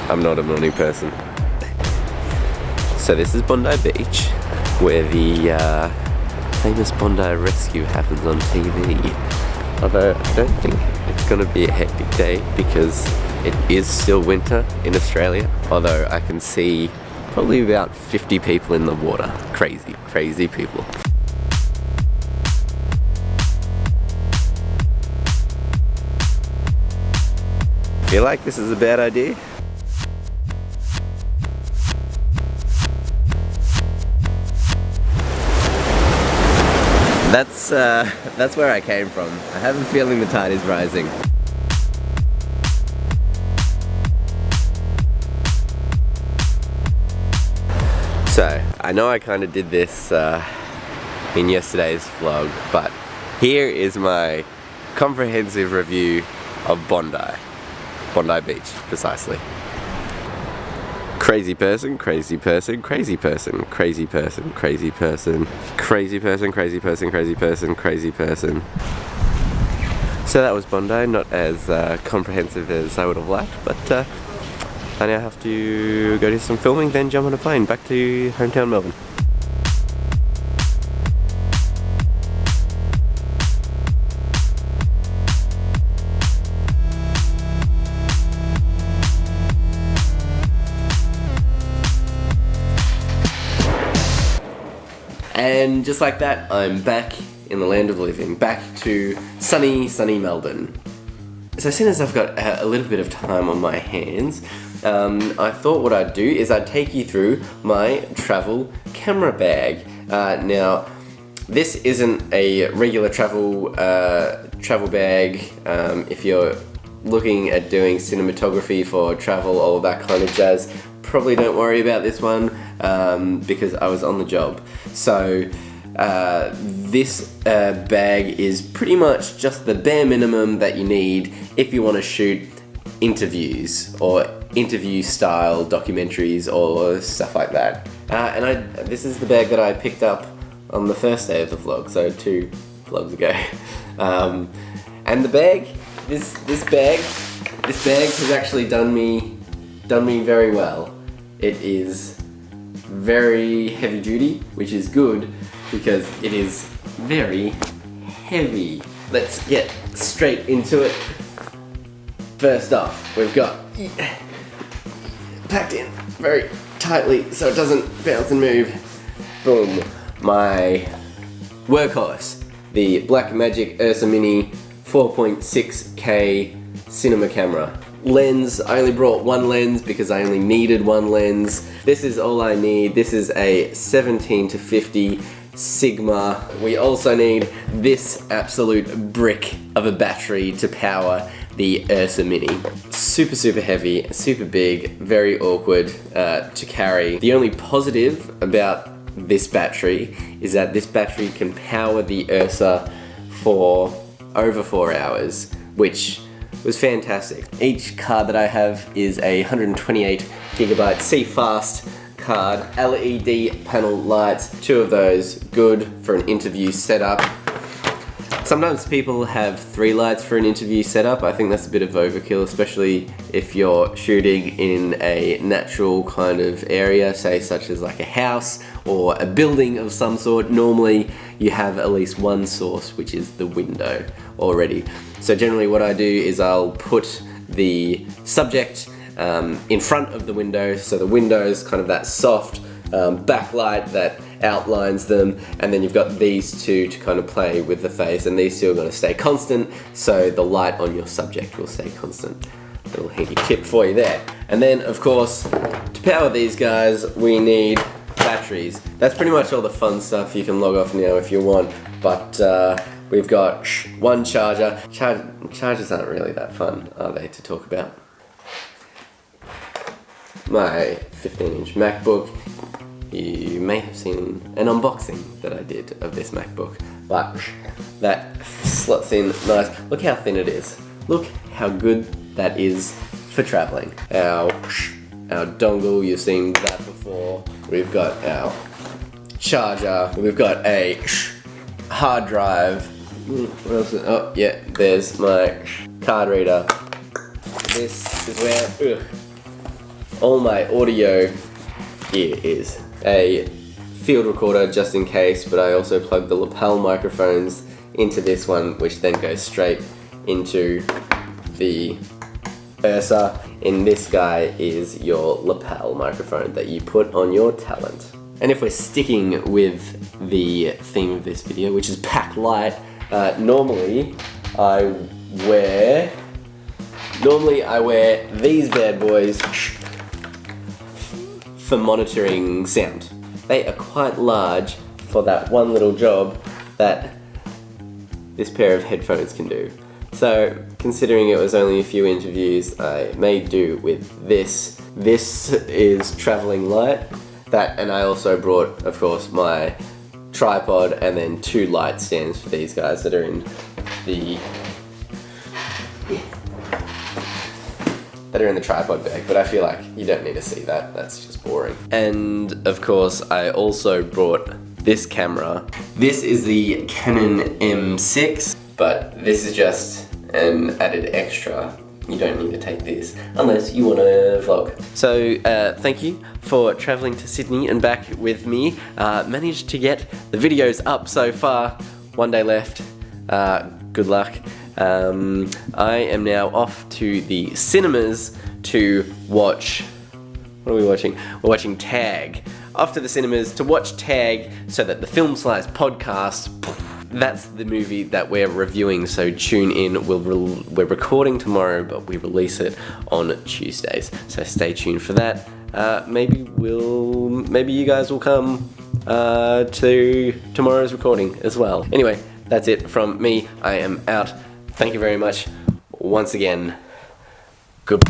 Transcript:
I'm not a morning person. So this is Bondi Beach, where the famous Bondi rescue happens on TV. Although I don't think it's going to be a hectic day because it is still winter in Australia. Although I can see probably about 50 people in the water. Crazy, crazy people. Feel like this is a bad idea? That's where I came from. I have a feeling the tide is rising. So, I know I kind of did this in yesterday's vlog, but here is my comprehensive review of Bondi. Bondi Beach, precisely. Crazy person, crazy person, crazy person, crazy person, crazy person, crazy person, crazy person, crazy person, crazy person. So that was Bondi, not as comprehensive as I would have liked, but I now have to go do some filming, then jump on a plane back to hometown Melbourne. And just like that, I'm back in the land of the living, back to sunny Melbourne. So as soon as I've got a little bit of time on my hands, I thought what I'd do is I'd take you through my travel camera bag. Now, this isn't a regular travel bag. If you're looking at doing cinematography for travel, all that kind of jazz, probably don't worry about this one because I was on the job. So this bag is pretty much just the bare minimum that you need if you want to shoot interviews or interview style documentaries or stuff like that. This is the bag that I picked up on the first day of the vlog, so 2 vlogs ago. And the bag, this bag has actually done me very well. It is very heavy duty, which is good because it is very heavy. Let's get straight into it. First off, we've got packed in very tightly so it doesn't bounce and move. Boom, my workhorse, the Blackmagic Ursa Mini 4.6K cinema camera. Lens, I only brought one lens because I only needed one lens. This is all I need. This is a 17-50 Sigma. We also need this absolute brick of a battery to power the Ursa Mini. Super, super heavy, super big, very awkward to carry. The only positive about this battery is that this battery can power the Ursa for over 4 hours, which was fantastic. Each card that I have is a 128GB CFast card, LED panel lights, 2 of those, good for an interview setup. Sometimes people have 3 lights for an interview setup. I think that's a bit of overkill, especially if you're shooting in a natural kind of area, say such as like a house or a building of some sort. Normally you have at least one source, which is the window already. So generally what I do is I'll put the subject in front of the window, so the window is kind of that soft backlight that outlines them, and then you've got these 2 to kind of play with the face, and these 2 are going to stay constant, so the light on your subject will stay constant. Little handy tip for you there. And then of course, to power these guys, we need batteries. That's pretty much all the fun stuff. You can log off now if you want, but we've got one charger. Chargers aren't really that fun, are they, to talk about? My 15-inch MacBook. You may have seen an unboxing that I did of this MacBook, but that slots in nice. Look how thin it is. Look how good that is for traveling. Our dongle, you've seen that before. We've got our charger. We've got a hard drive. What else? Oh yeah, there's my card reader. This is where all my audio here is a field recorder just in case, but I also plug the lapel microphones into this one, which then goes straight into the Ursa. In this guy is your lapel microphone that you put on your talent. And if we're sticking with the theme of this video, which is pack light, normally I wear these bad boys for monitoring sound. They are quite large for that one little job that this pair of headphones can do. So, considering it was only a few interviews, I made do with this. This is traveling light. That, and I also brought, of course, my tripod and then 2 light stands for these guys that are in the tripod bag, but I feel like you don't need to see that, that's just boring. And of course I also brought this camera. This is the Canon M6, but this is just an added extra. You don't need to take this unless you want to vlog. So thank you for traveling to Sydney and back with me. Managed to get the videos up so far. 1 day left. Good luck. I am now off to the cinemas to watch... What are we watching? We're watching Tag. Off to the cinemas to watch Tag so that the Film Slice podcast... That's the movie that we're reviewing, so tune in. We're recording tomorrow, but we release it on Tuesdays. So stay tuned for that. Maybe you guys will come to tomorrow's recording as well. Anyway, that's it from me. I am out. Thank you very much once again. Good.